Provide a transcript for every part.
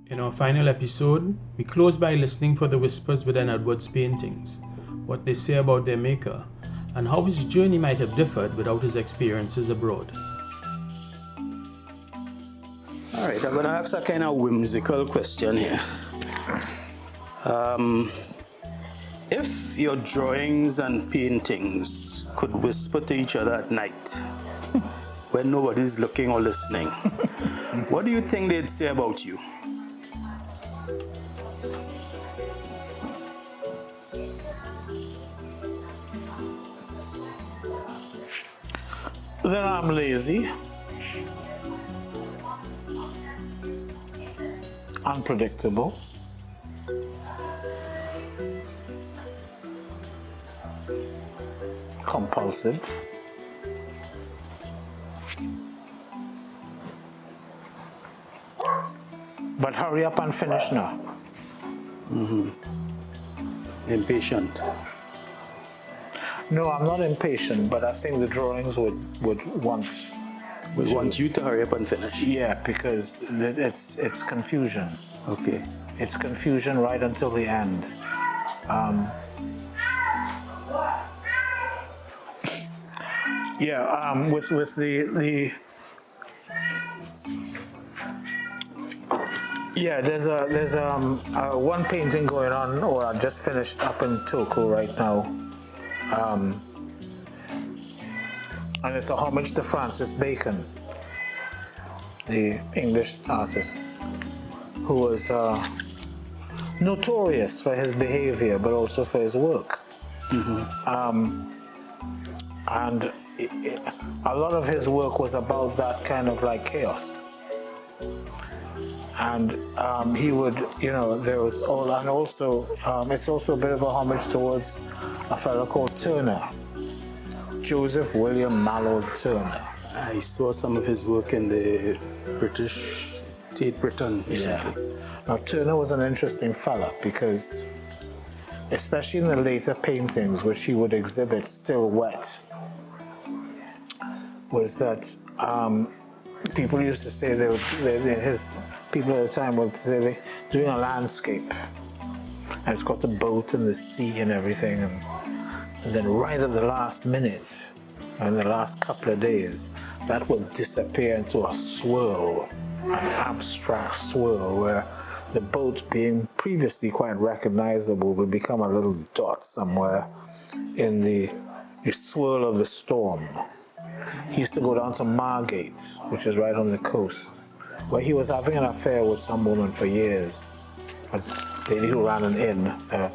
In our final episode, we close by listening for the whispers within Edward's paintings, what they say about their maker, and how his journey might have differed without his experiences abroad. Alright, I'm going to ask a kind of whimsical question here. If your drawings and paintings could whisper to each other at night, when nobody's looking or listening, what do you think they'd say about you? Then I'm lazy, unpredictable, compulsive, but hurry up and finish now. Impatient. No, I'm not impatient, but I think the drawings would want. We want you to hurry up and finish. Yeah, because it's confusion. Okay. It's confusion right until the end. With the there's one painting going on, or I just finished up in Tokyo right now, and it's a homage to Francis Bacon, the English artist, who was notorious for his behavior, but also for his work. And a lot of his work was about that kind of like chaos. And he would, there was all, and also it's also a bit of a homage towards a fellow called Turner, Joseph William Mallord Turner. I saw some of his work in the British Tate Britain recently. Yeah. Now Turner was an interesting fella because, especially in the later paintings, which he would exhibit still wet, was that people used to say his people at the time would say they're doing a landscape, and it's got the boat and the sea and everything, and then right at the last minute, and the last couple of days, that will disappear into a swirl, an abstract swirl, where the boat, being previously quite recognizable, will become a little dot somewhere in the swirl of the storm. He used to go down to Margate, which is right on the coast, where he was having an affair with some woman for years, a lady who ran an inn, a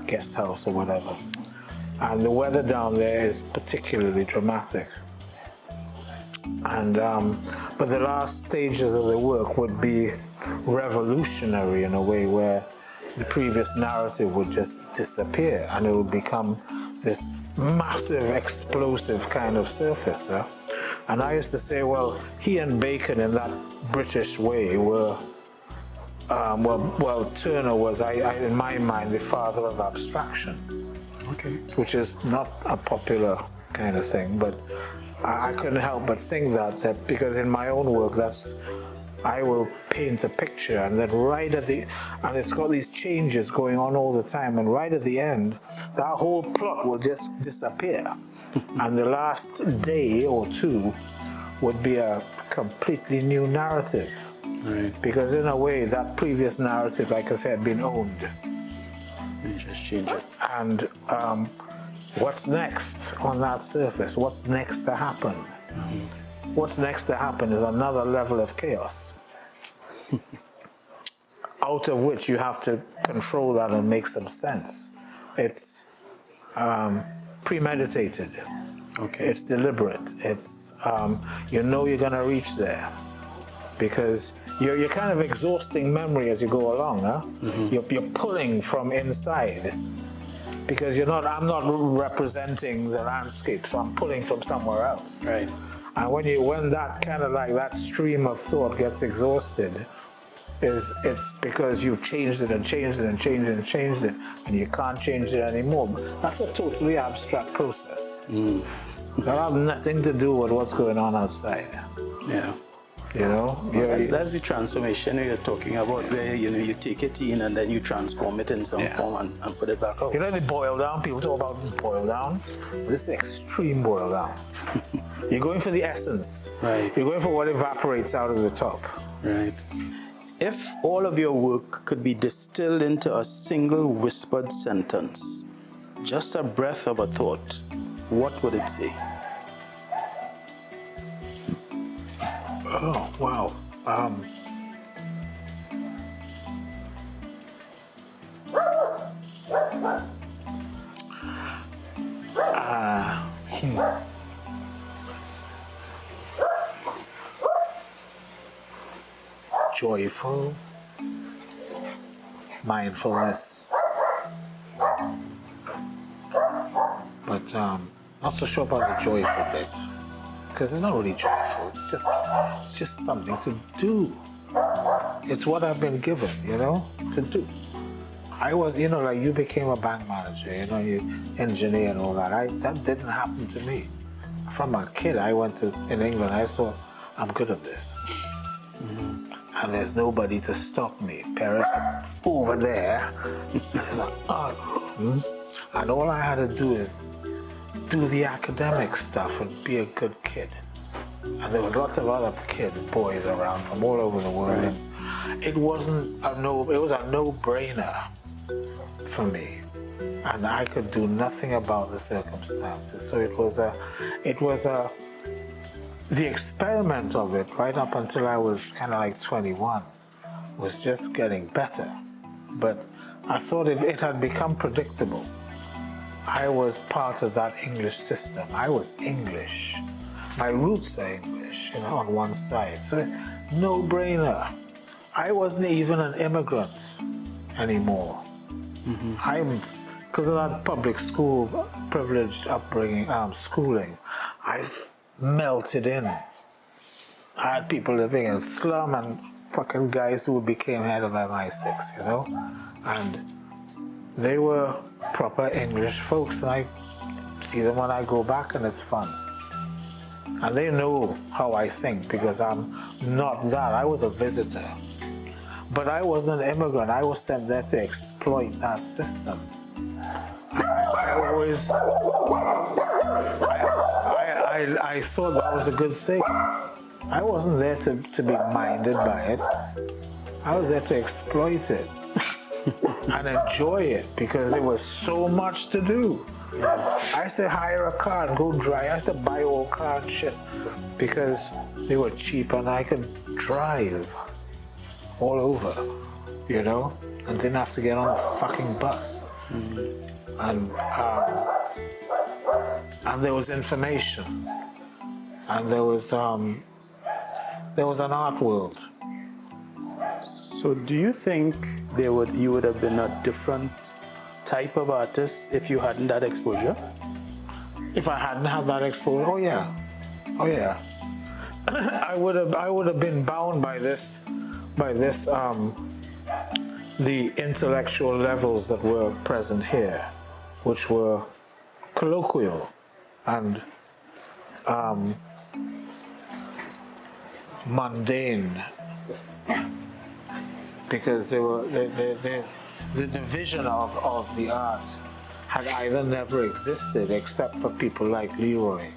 guest house or whatever. And the weather down there is particularly dramatic. And but the last stages of the work would be revolutionary in a way, where the previous narrative would just disappear and it would become this massive, explosive kind of surface. And I used to say, well, he and Bacon in that British way were, Turner was, in my mind, the father of abstraction. Okay. Which is not a popular kind of thing, but I couldn't help but think that because in my own work, I will paint a picture, and then and it's got these changes going on all the time, and right at the end, that whole plot will just disappear. And the last day or two would be a completely new narrative. Right. Because in a way, that previous narrative, like I said, had been owned. You just change it. And what's next on that surface? What's next to happen? What's next to happen is another level of chaos, out of which you have to control that and make some sense. It's premeditated. Okay. It's deliberate. It's you're going to reach there, because you're kind of exhausting memory as you go along. You're pulling from inside, because I'm not representing the landscape, so I'm pulling from somewhere else. Right. And when that kind of like that stream of thought gets exhausted, it's because you've changed it and changed it and changed it and changed it, and you can't change it anymore. That's a totally abstract process. That has nothing to do with what's going on outside. Yeah. You know, That's the transformation you're talking about, where you take it in and then you transform it in some form and put it back out. You know the boil down. People talk about boil down. This is extreme boil down. You're going for the essence. Right. You're going for what evaporates out of the top. Right. If all of your work could be distilled into a single whispered sentence, just a breath of a thought, what would it say? Oh, wow. Joyful, mindfulness, but not so sure about the joyful bit, because it's not really joyful. It's just something to do. It's what I've been given, to do. I was, like you became a bank manager, you engineer and all that. That didn't happen to me. From a kid, I went in England. I thought I'm good at this. And there's nobody to stop me. Parents over there. There's an art room. And all I had to do is do the academic stuff and be a good kid. And there was lots of other kids, boys around from all over the world. And it was a no-brainer for me. And I could do nothing about the circumstances. So the experiment of it, right up until I was kind of like 21, was just getting better. But I thought it had become predictable. I was part of that English system. I was English. My roots are English, on one side. So, no-brainer. I wasn't even an immigrant anymore. Because of that public school, privileged upbringing, schooling, I've melted in. I had people living in slum and fucking guys who became head of MI6, and they were proper English folks, and I see them when I go back and it's fun. And they know how I think because I'm not that. I was a visitor. But I wasn't an immigrant. I was sent there to exploit that system. I thought that was a good thing. I wasn't there to be minded by it. I was there to exploit it and enjoy it because there was so much to do. I used to hire a car and go drive. I used to buy old car and shit because they were cheap and I could drive all over, and didn't have to get on a fucking bus. And there was information, and there was an art world. So do you think you would have been a different type of artist if you hadn't that exposure? If I hadn't had that exposure, oh yeah. I would have been bound by this the intellectual levels that were present here, which were colloquial and mundane, because the division of the art had either never existed except for people like Leroy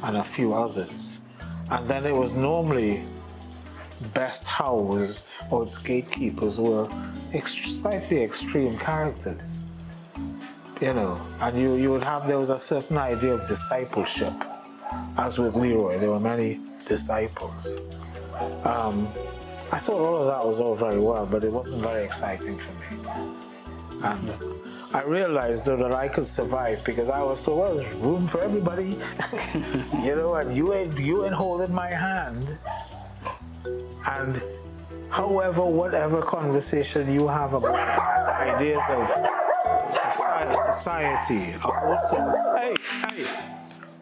and a few others, and then it was normally best housed, or its gatekeepers were slightly extreme characters, and there was a certain idea of discipleship. As with Leroy, there were many disciples. I thought all of that was all very well, but it wasn't very exciting for me. And I realized though that I could survive because I was told, well, there's room for everybody, and you ain't holding my hand. And whatever conversation you have about ideas of society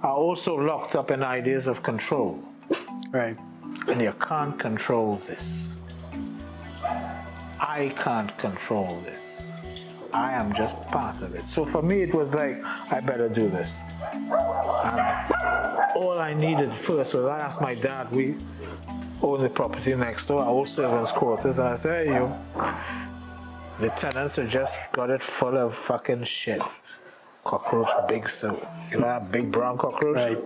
are also locked up in ideas of control. Right. And you can't control this. I can't control this. I am just part of it. So for me, it was like, I better do this. And all I needed first was I asked my dad, own the property next door, old servants' quarters, and I said, hey, you, the tenants have just got it full of fucking shit. Cockroach, big so. You know that big brown cockroach? Right.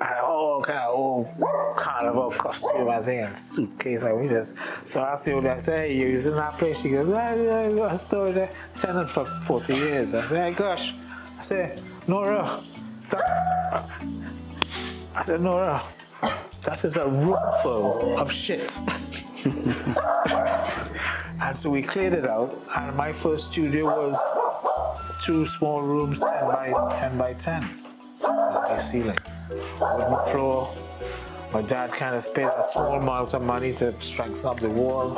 And all kind of old carnival costume, I think, and suitcase. Like we just. So I asked the owner, I said, hey, you using that place? She goes, I stored the tenant for 40 years. I said, hey, gosh. I said, Nora, Nora, that is a room full of shit. And so we cleared it out, and my first studio was 2 small rooms, 10 by 10. High ceiling, wooden floor. My dad kind of spent a small amount of money to strengthen up the wall,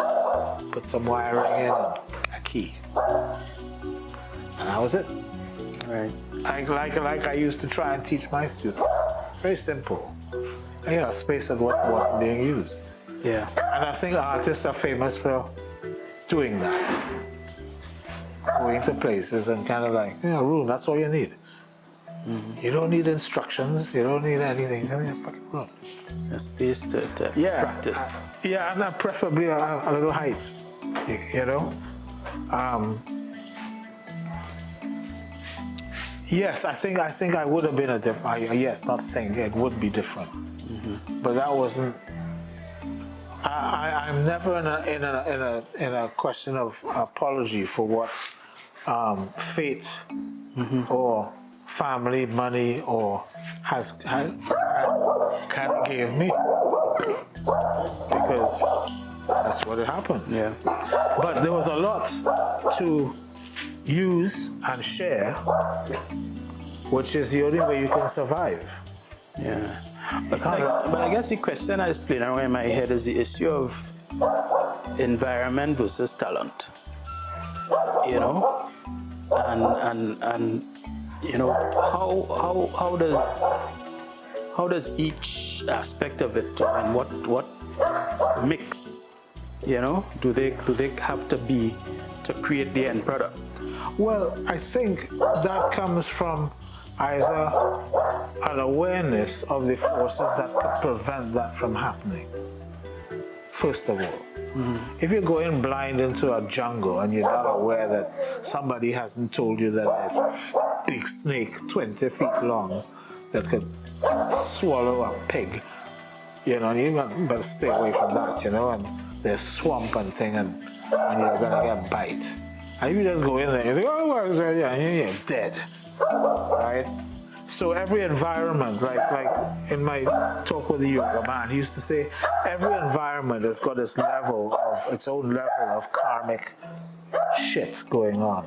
put some wiring in, and a key. And that was it. Right. Like I used to try and teach my students. Very simple. You know, a space that wasn't being used. Yeah. And I think artists are famous for doing that. Going to places and kind of like, you know, room, that's all you need. Mm-hmm. You don't need instructions, you don't need anything, you need a fucking room. A space to practice. And preferably a little height, you know? Yes, I think I would have been yes, not saying it would be different. Mm-hmm. But that wasn't. I'm never in a question of apology for what fate or family, money, or has kind of gave me, because that's what it happened. Yeah. But there was a lot to use and share, which is the only way you can survive. Yeah. But I guess the question that is playing around in my head is the issue of environment versus talent. You know? And you know, how does each aspect of it and what mix, you know, do they have to be to create the end product? Well, I think that comes from either an awareness of the forces that could prevent that from happening. First of all, if you're going blind into a jungle and you're not aware that somebody hasn't told you that there's a big snake 20 feet long that could swallow a pig, you know, and you better stay away from that, you know, and there's swamp and thing, and you're gonna get bite. And if you just go in there, you think, oh, well, yeah, and you're dead, right? So every environment, like in my talk with the yoga man, he used to say, every environment has got its own level of karmic shit going on.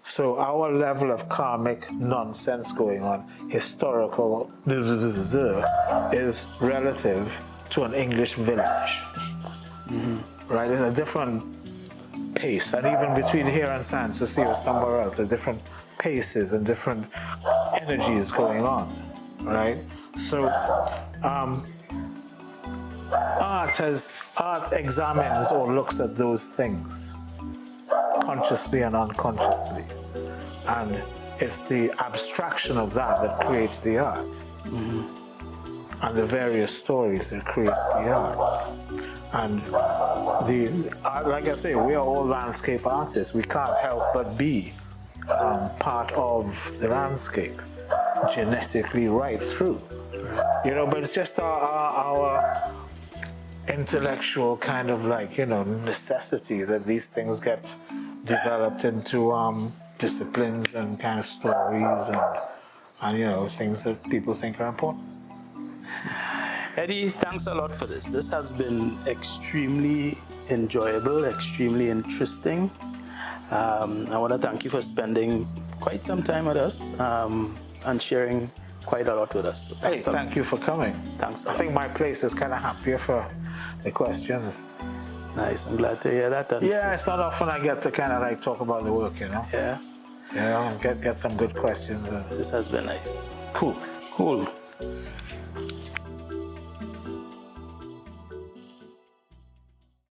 So our level of karmic nonsense going on, historical, is relative to an English village, right? It's a different pace, and even between here and San Francisco or somewhere else, there are different paces and different energies going on, right? So art examines or looks at those things consciously and unconsciously, and it's the abstraction of that creates the art, and the various stories that creates the art. And like I say, we are all landscape artists. We can't help but be part of the landscape, genetically right through. You know, but it's just our intellectual kind of like, you know, necessity that these things get developed into disciplines and kind of stories and you know, things that people think are important. Eddie, thanks a lot for this. This has been extremely enjoyable, extremely interesting. I want to thank you for spending quite some time with us and sharing quite a lot with us. So thank you for coming. Thanks. I think my place is kind of happier for the questions. Nice, I'm glad to hear that. Yeah, it's not often I get to kind of like talk about the work, you know? Yeah. You know, and get some good questions. This has been nice. Cool. Cool.